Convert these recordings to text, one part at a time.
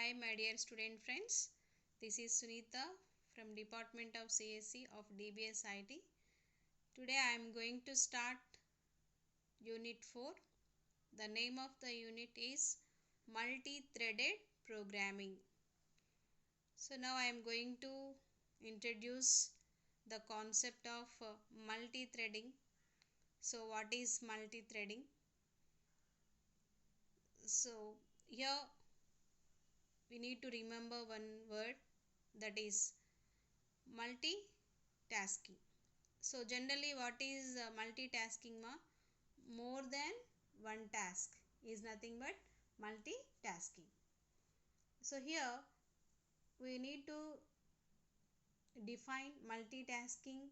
Hi my dear student friends, this is Sunita from Department of CSE of DBS IT. Today I am going to start Unit 4. The name of the unit is Multi-Threaded Programming. So now I am going to introduce the concept of multi-threading. So what is multi-threading? So here we need to remember one word, that is multitasking. So generally what is multitasking ma? More than one task is nothing but multitasking. So here we need to define multitasking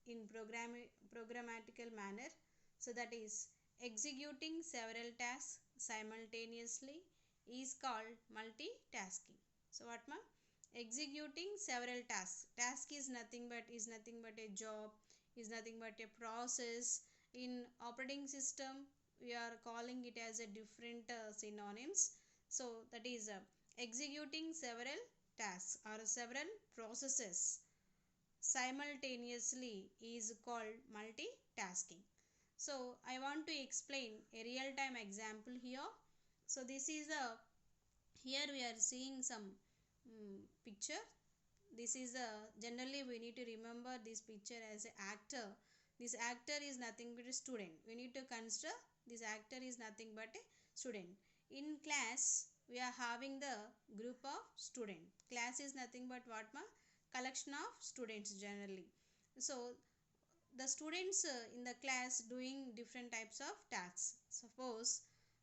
in programmatical manner. So that is executing several tasks simultaneously is called multitasking. So what ma? Executing several tasks. Task is nothing but a job, is nothing but a process. In operating system we are calling it as a different synonyms. So that is executing several tasks or several processes simultaneously is called multitasking. So I want to explain a real time example here. So this is a, here we are seeing some picture. This is a, generally we need to remember this picture as an actor. This actor is nothing but a student. We need to consider this actor is nothing but a student. In class we are having the group of student. Class is nothing but what ma? Collection of students generally. So the students in the class doing different types of tasks. Suppose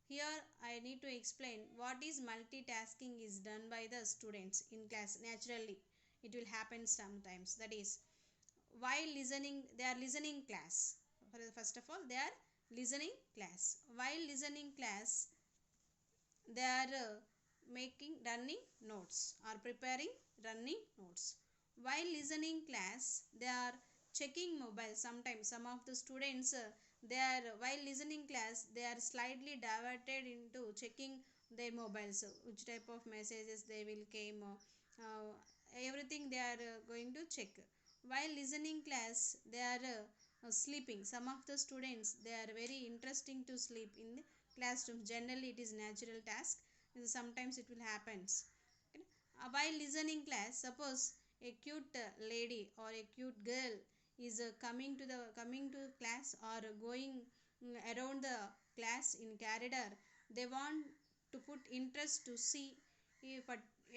here I need to explain what is multitasking is done by the students in class. Naturally it will happen sometimes. That is while listening, they are listening class. First of all they are listening class. While listening class they are making running notes or preparing running notes. While listening class they are checking mobile. Sometimes some of the students they are, while listening class they are slightly diverted into checking their mobiles, which type of messages they will came, everything they are going to check. While listening class they are sleeping. Some of the students they are very interesting to sleep in the classroom. Generally it is natural task. Sometimes it will happens. Okay. While listening class, suppose a cute lady or a cute girl is coming to class or going around the class in corridor, they want to put interest to see a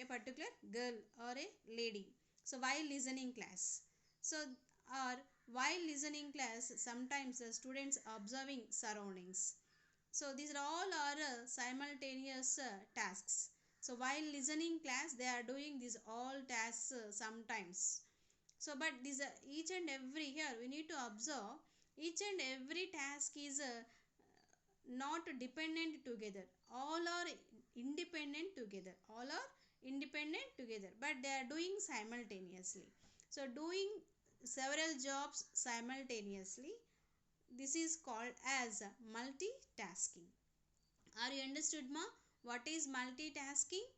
particular girl or a lady. So while listening class, so or while listening class sometimes the students observing surroundings. So these are all are simultaneous tasks. So while listening class they are doing these all tasks sometimes. So but this each and every, here we need to observe each and every task is not dependent together. All are independent together. All are independent together, but they are doing simultaneously. So doing several jobs simultaneously, this is called as multitasking. Are you understood ma? What is multitasking?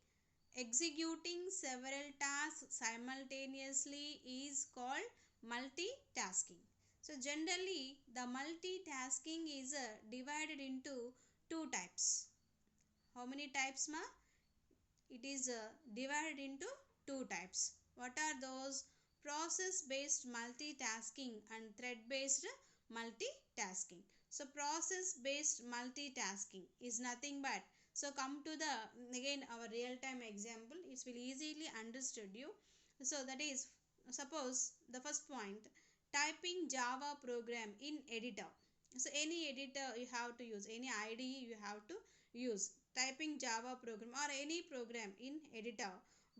Executing several tasks simultaneously is called multitasking. So generally the multitasking is divided into two types. How many types ma? It is divided into two types. What are those? Process based multitasking and thread based multitasking. So process based multitasking is nothing but, so come to the again our real time example, it will easily understood you. So that is, suppose the first point, typing Java program in editor. So any editor you have to use, any IDE you have to use. Typing Java program or any program in editor.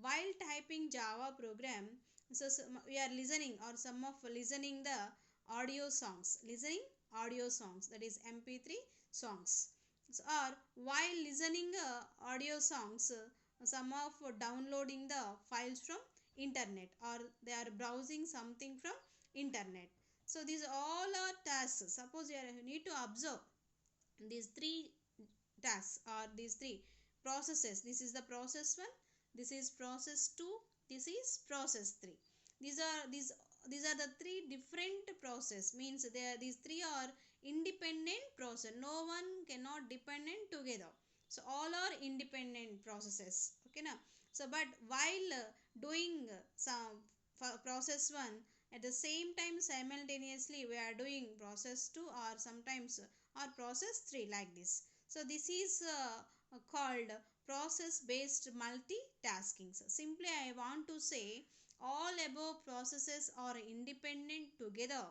While typing Java program, so we are listening or some of listening the audio songs, listening audio songs, that is MP3 songs. So, or while listening audio songs, some of downloading the files from internet, or they are browsing something from internet. So these all are tasks. Suppose you need to observe these three tasks or these three processes. This is the process 1, this is process 2, this is process 3. These are the three different process, means these three are independent process, no one cannot dependent together, so all are independent processes. Okay now, so but while doing some process 1, at the same time simultaneously we are doing process 2 or sometimes or process 3, like this. So this is called process based multitasking. So simply I want to say all above processes are independent together.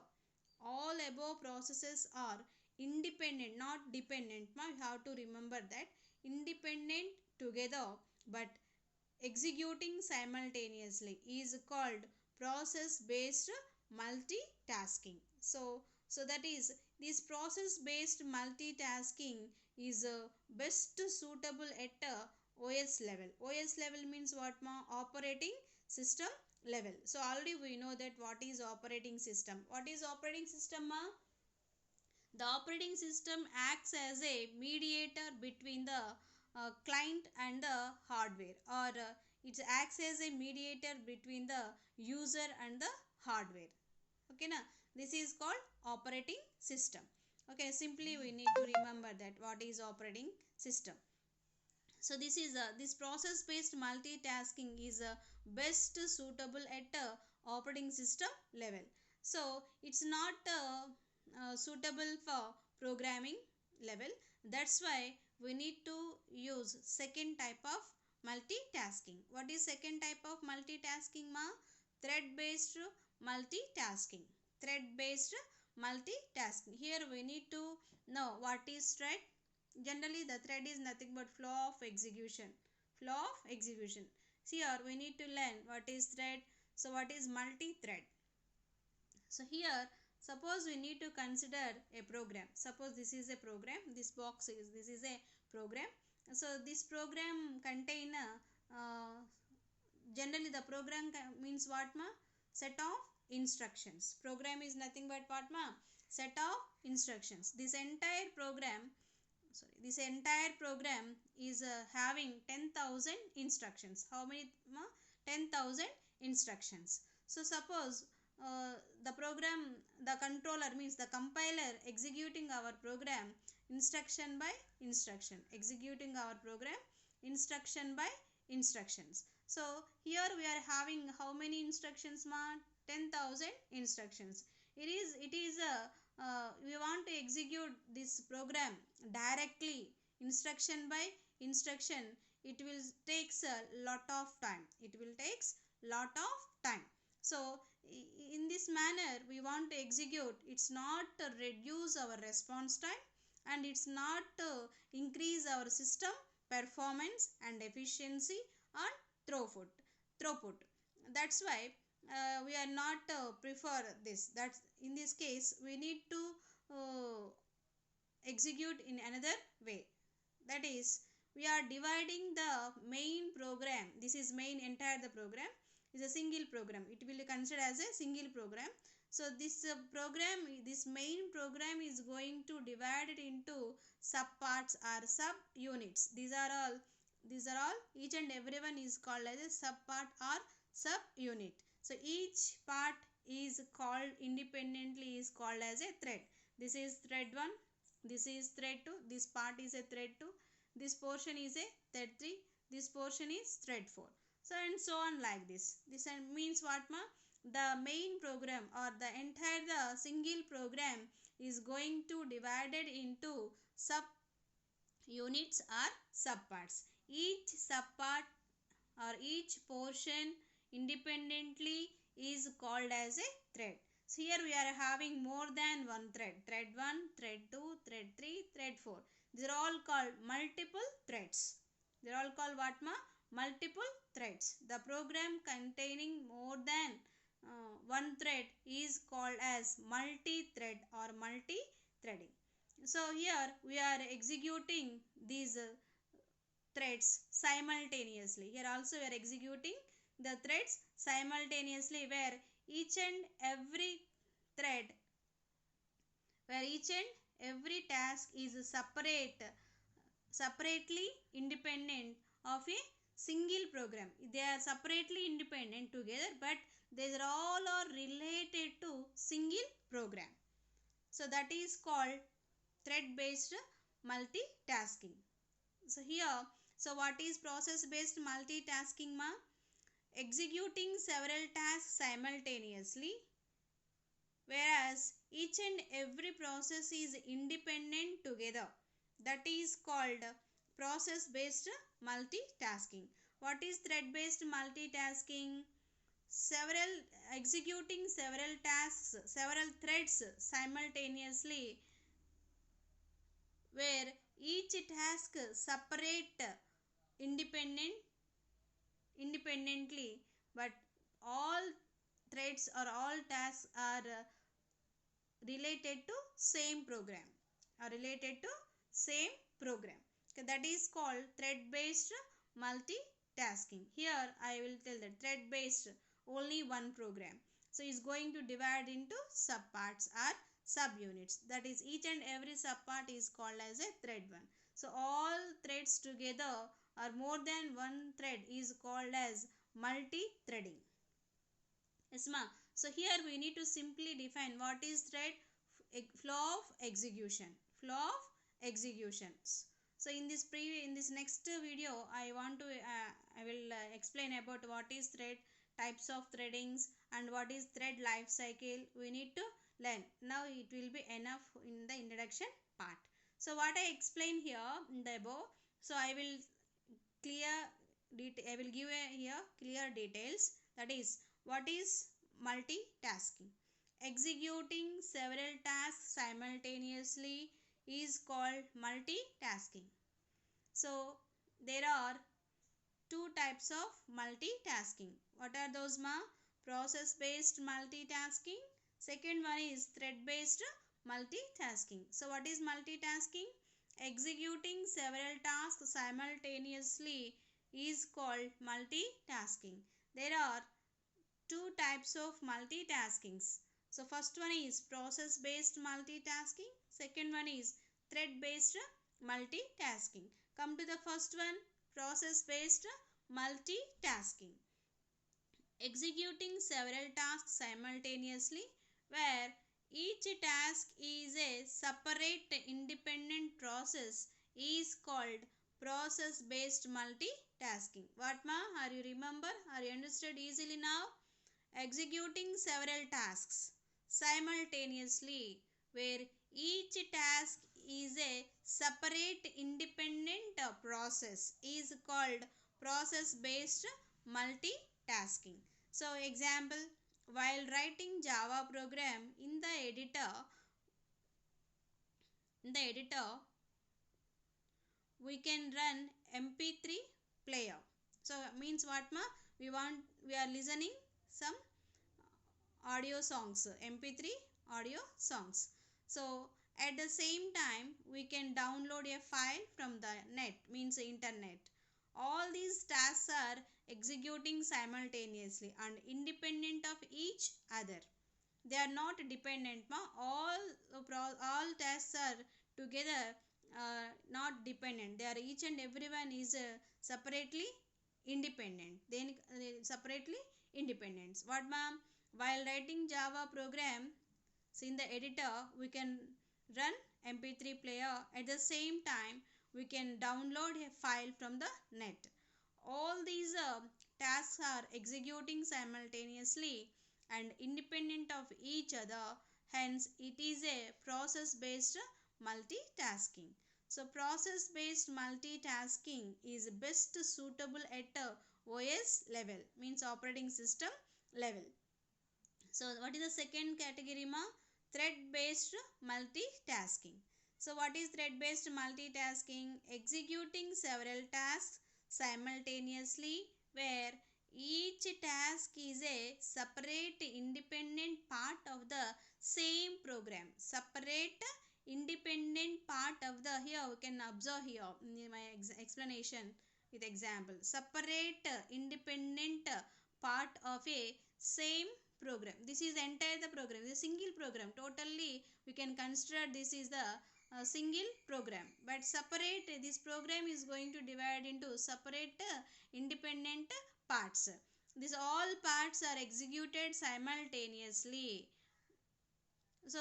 All above processes are independent, not dependent. Now you have to remember that, independent together but executing simultaneously is called process based multitasking. So that is, this process based multitasking is best suitable at OS level. OS level means what ma? Operating system level. So already we know that what is operating system. What is operating system ma? The operating system acts as a mediator between the client and the hardware, or it acts as a mediator between the user and the hardware. Okay na, this is called operating system. Okay, simply we need to remember that what is operating system. So this is this process based multitasking is best suitable at operating system level. So it's not suitable for programming level. That's why we need to use second type of multitasking. What is second type of multitasking ma? Thread based multitasking. Thread based multitasking. Here we need to know what is thread. Generally the thread is nothing but flow of execution. Flow of execution. See here we need to learn what is thread. So what is multi-thread? So here suppose we need to consider a program. Suppose this is a program. This box is, this is a program. So this program contain generally the program means what ma? Set of instructions. Program is nothing but what ma? Set of instructions. This entire program is having 10,000 instructions. How many ma? 10,000 instructions. So suppose the program, the controller means the compiler executing our program instruction by instruction, executing our program instruction by instructions. So here we are having how many instructions ma? 10,000 instructions. It is a we want to execute this program directly, instruction by instruction. It will takes a lot of time. It will takes lot of time. So in this manner we want to execute. It's not to reduce our response time, and it's not to increase our system performance and efficiency and throughput. That's why we are not prefer this. That's in this case we need to execute in another way. That is, we are dividing the main program. This is main, entire the program is a single program. It will be considered as a single program. So this this main program is going to divide it into subparts or sub units. These are all each and every one is called as a subpart or sub unit. So each part is called independently, is called as a thread. This is thread 1, this is thread 2, this part is a thread 2, this portion is a thread 3, this portion is thread 4. So and so on, like this. This means what ma? The main program or the entire the single program is going to divided into sub units or subparts. Each subpart or each portion independently is called as a thread. So here we are having more than one thread. Thread 1, thread 2, thread 3, thread 4. These are all called multiple threads. They are all called what ma? Multiple threads. The program containing more than one thread is called as multi-thread or multi-threading. So here we are executing these threads simultaneously. Here also we are executing the threads simultaneously, where each and every thread, where each and every task is separate separately independent of a single program. They are separately independent together, but they are all are related to single program. So that is called thread based multitasking. So here, so what is process based multitasking ma? Executing several tasks simultaneously, whereas each and every process is independent together. That is called process based multitasking. What is thread based multitasking? Several executing several tasks, several threads simultaneously, where each task separate independent independently, but all threads or all tasks are related to same program, are related to same program. Okay, that is called thread based multitasking. Here I will tell that thread based only one program, so it's going to divide into subparts or subunits. That is, each and every subpart is called as a thread one. So all threads together or more than one thread is called as multi-threading. Yes, ma. So here we need to simply define what is thread. Flow of execution. Flow of executions. So in this next video, I will explain about what is thread, types of threadings, and what is thread life cycle. We need to learn. Now it will be enough in the introduction part. So what I explain here in the above. So I will give here clear details. That is, what is multitasking? Executing several tasks simultaneously is called multitasking. So there are two types of multitasking. What are those ma? Process based multitasking. Second one is thread based multitasking. So what is multitasking? Executing several tasks simultaneously is called multitasking. There are two types of multitaskings. So first one is process based multitasking. Second one is thread based multitasking. Come to the first one, process based multitasking. Executing several tasks simultaneously, where each task is a separate independent process, is called process based multitasking. What ma? Are you remember? Are you understood easily now? Executing several tasks simultaneously, where each task is a separate independent process, is called process based multitasking. So example, while writing Java program in the editor we can run mp3 player. So means what ma? We are listening some audio songs, mp3 audio songs. So at the same time we can download a file from the net, means internet. All these tasks are executing simultaneously and independent of each other. They are not dependent ma. All tasks are together, not dependent. They are each and everyone is separately independent. Then separately independent. What ma'am? While writing Java program, so in the editor we can run mp3 player. At the same time we can download a file from the net. All these tasks are executing simultaneously and independent of each other. Hence it is a process based multitasking. So process based multitasking is best suitable at OS level, means operating system level. So what is the second category ma? Thread based multitasking. So what is thread based multitasking? Executing several tasks simultaneously, where each task is a separate independent part of the same program. Separate independent part of the, here we can observe here in my explanation with example. Separate independent part of a same program. This is entire the program, the single program. Totally we can consider this is the a single program, but separate this program is going to divide into separate independent parts. These all parts are executed simultaneously. So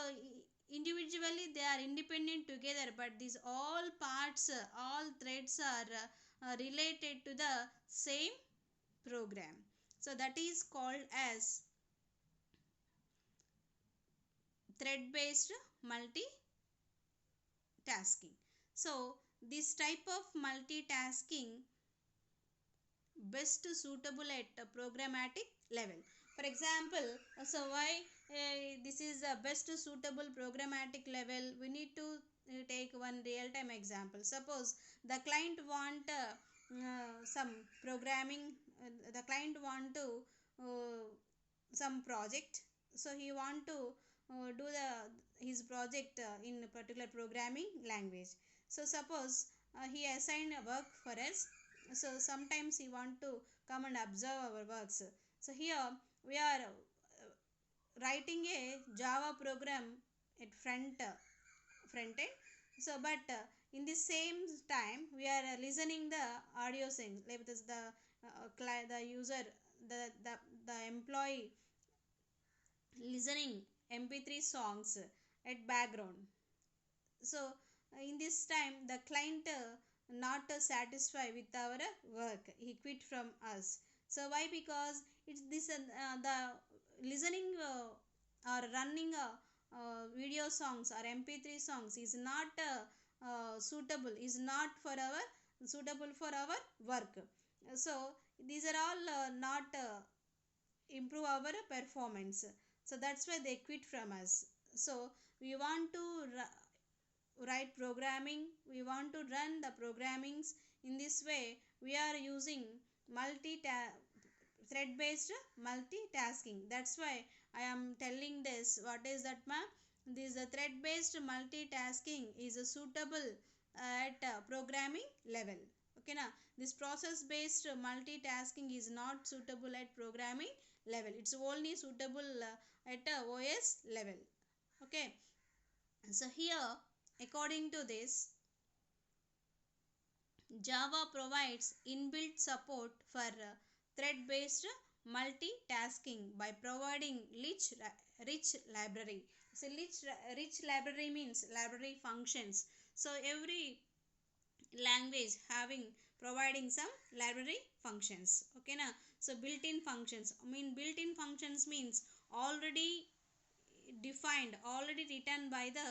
individually they are independent together, but these all parts, all threads are related to the same program. So that is called as thread based multitasking. So this type of multitasking best suitable at a programmatic level. For example, so why this is the best suitable programmatic level, we need to take one real time example. Suppose the client want some programming, the client want to some project, so he want to do the his project in a particular programming language. So suppose he assigned a work for us, so sometimes he want to come and observe our works. So here we are writing a Java program at front end. So but in the same time we are listening the audio things, like this the user, the the the employee listening mp3 songs at background. So in this time the client not satisfied with our work, he quit from us. So why? Because it's this the listening or running video songs or mp3 songs is not suitable, is not for our suitable for our work. So these are all not improve our performance. So that's why they quit from us. So we want to write programming, we want to run the programmings. In this way we are using multi thread based multitasking. That's why I am telling this. What is that, ma? This thread based multitasking is suitable at programming level. Okay na? This process based multitasking is not suitable at programming level, it's only suitable at OS level. Okay, so here according to this, Java provides inbuilt support for thread-based multitasking by providing rich library. So rich library means library functions. So every language having providing some library functions. Okay na? So built-in functions. I mean built-in functions means already defined, already written by the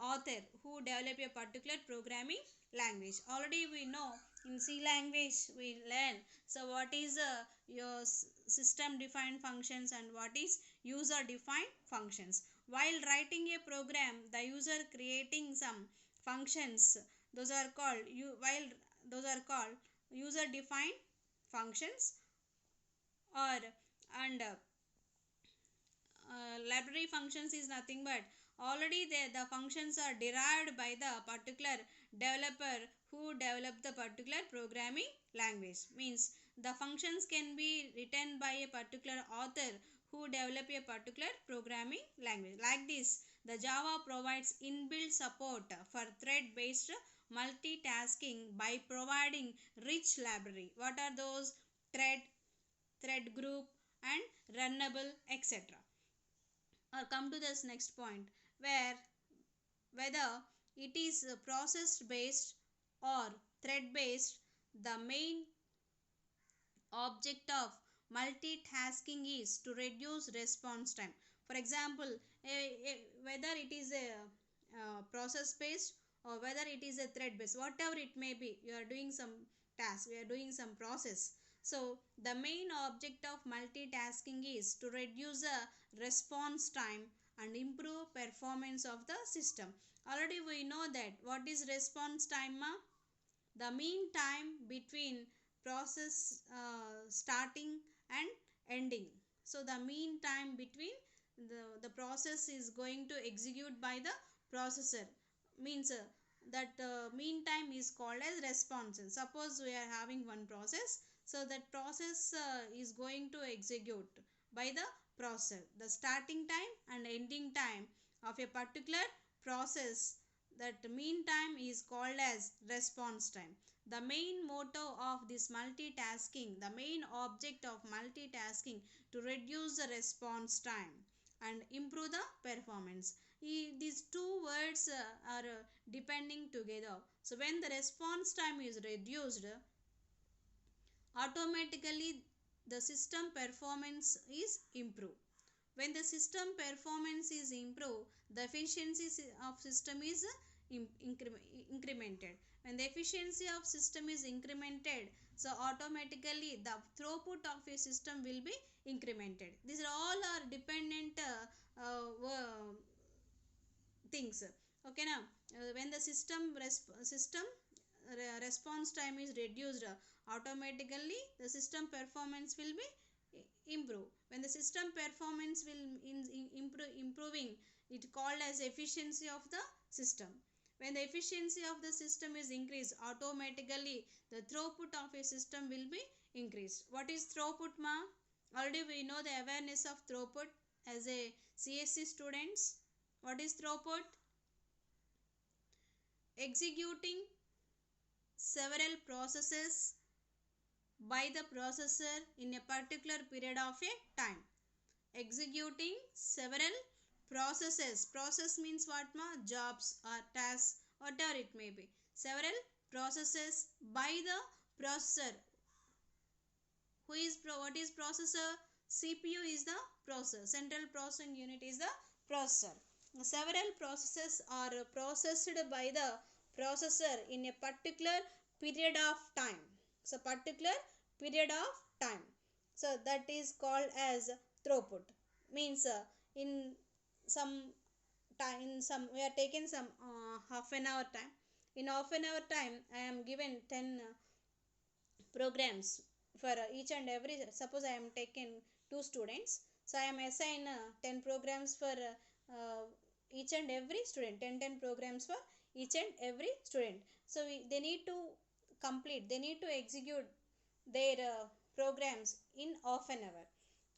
author who develop a particular programming language. Already we know in C language we learn. So what is your system defined functions and what is user defined functions. While writing a program, the user creating some functions, those are called while those are called user defined functions. Or and library functions is nothing but already the functions are derived by the particular developer who developed the particular programming language. Means the functions can be written by a particular author who develop a particular programming language. Like this, the Java provides inbuilt support for thread based multitasking by providing rich library. What are those? Thread group and runnable, etc. Or come to this next point, where whether it is process based or thread based, the main object of multitasking is to reduce response time. For example, whether it is a process based or whether it is a thread based, whatever it may be, you are doing some task, we are doing some process. So the main object of multitasking is to reduce the response time and improve performance of the system. Already we know that what is response time, ma? The mean time between process starting and ending. So the mean time between the process is going to execute by the processor, means that mean time is called as response. Suppose we are having one process, so that process is going to execute by the processor. The starting time and ending time of a particular process that mean time is called as response time. The main motto of this multitasking, the main object of multitasking, to reduce the response time and improve the performance. These two words are depending together. So when the response time is reduced, automatically the system performance is improved. When the system performance is improved, the efficiency of system is incremented. When the efficiency of system is incremented, so automatically the throughput of a system will be incremented. These are all are dependent things. Okay, now when the response time is reduced, automatically the system performance will be improve. When the system performance will improving, it called as efficiency of the system. When the efficiency of the system is increased, automatically the throughput of a system will be increased. What is throughput, ma? Already we know the awareness of throughput as a CSC students. What is throughput? Executing several processes by the processor in a particular period of a time. Executing several processes. Process means what, ma? Jobs or tasks, whatever it may be. Several processes by the processor. What is processor? CPU is the processor. Central processing unit is the processor. Several processes are processed by the processor in a particular period of time. So particular period of time. So that is called as throughput. Means in some time, we are taking some half an hour time. In half an hour time, I am given 10 programs for each and every. Suppose I am taking 2 students, so I am assign 10 programs for each and every student. 10 programs for each and every student. So they need to complete, they need to execute their programs in half an hour.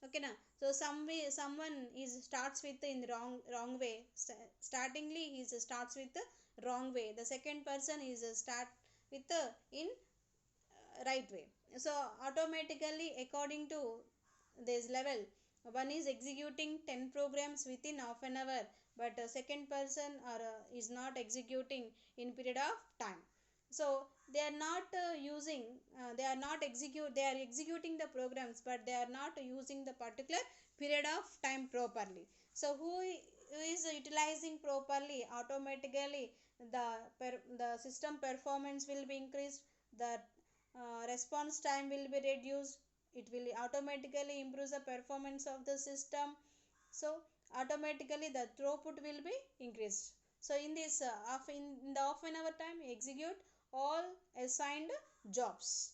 Okay, na? So someone is starts with in the wrong way. Startingly he starts with the wrong way. The second person is start with in right way. So automatically according to this level, one is executing 10 programs within half an hour, but second person is not executing in period of time. So they are not using, they are not execute, they are executing the programs, but they are not using the particular period of time properly. So who is utilizing properly, automatically the system performance will be increased, the response time will be reduced, it will automatically improve the performance of the system. So automatically the throughput will be increased. So in this in the half an hour time, execute all assigned jobs,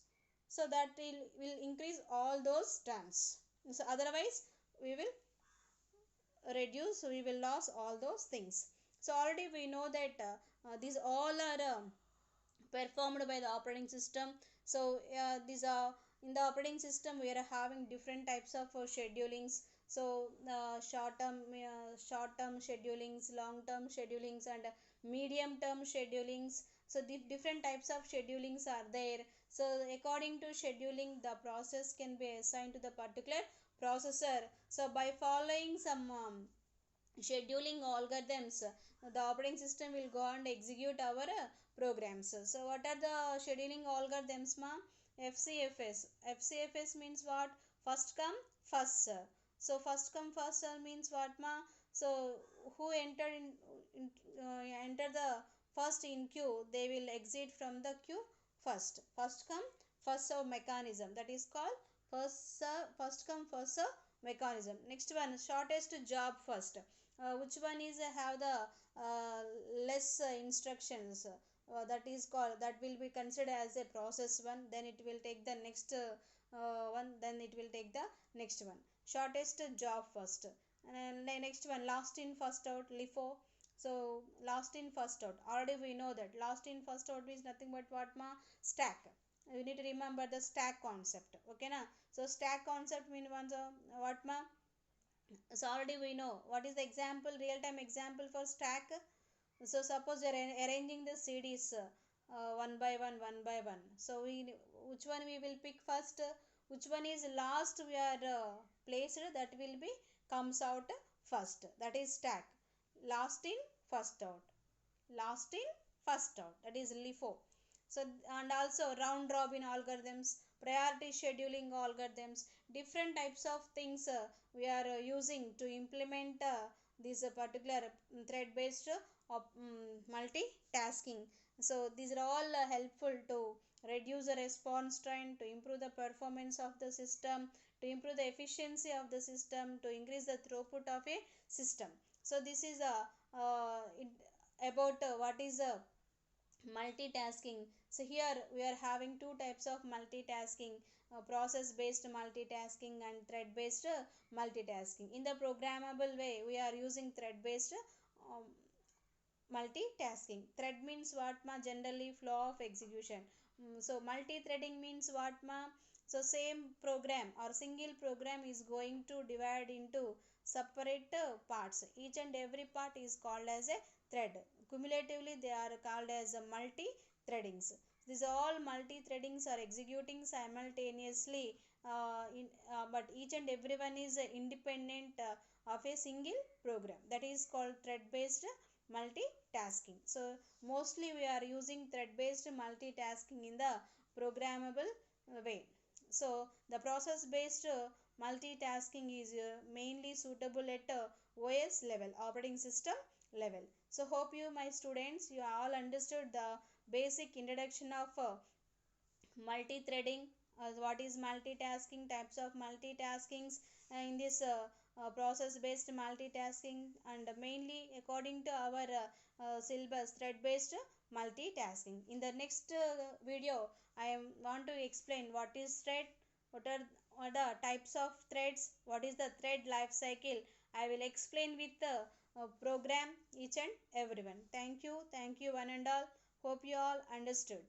so that will increase all those times. So otherwise we will reduce, we will lose all those things. So already we know that these all are performed by the operating system. So these are in the operating system, we are having different types of schedulings. So short term schedulings, long term schedulings, and medium term schedulings. So the different types of schedulings are there. So according to scheduling, the process can be assigned to the particular processor. So by following some scheduling algorithms, the operating system will go and execute our programs. So what are the scheduling algorithms, ma? FCFS. FCFS means what? First come first serve. So first come first serve means what, ma? So who enter enter the first in queue, they will exit from the queue first. First come first serve mechanism, that is called first come first serve mechanism. Next one, shortest job first. Which one is have the less instructions, that is called, that will be considered as a process one, then it will take the next one, then it will take the next one. Shortest job first. And then next one, last in first out, LIFO. So last in first out, already we know that last in first out is nothing but what, ma? Stack. You need to remember the stack concept. Okay, na? So stack concept means what, ma? So already we know what is the example, real time example for stack. So suppose you are arranging the CDs one by one by one. So which one we will pick first? Which one is last we are placed? That will be comes out first. That is stack. Last in, first out. Last in, first out. That is LIFO. So and also round robin algorithms, priority scheduling algorithms, different types of things we are using to implement this particular thread based multitasking. So these are all helpful to reduce the response time, to improve the performance of the system, to improve the efficiency of the system, to increase the throughput of a system. So this is about what is a multitasking. So here we are having two types of multitasking, process based multitasking and thread based multitasking. In the programmable way we are using thread based um, multitasking. Thread means what ma? Generally flow of execution. So multi-threading means what ma? So same program or single program is going to divide into separate parts. Each and every part is called as a thread. Cumulatively they are called as a multi-threadings. These all multi-threadings are executing simultaneously but each and every one is independent of a single program. That is called thread based multitasking. So mostly we are using thread based multitasking in the programmable way. So the process based multitasking is mainly suitable at OS level, operating system level. So hope you my students you all understood the basic introduction of multi-threading, what is multitasking, types of multitaskings in this process based multitasking, and mainly according to our syllabus thread based multitasking. In the next video I want to explain what is thread, what are the types of threads, what is the thread life cycle. I will explain with the program each and everyone. Thank you one and all. Hope you all understood.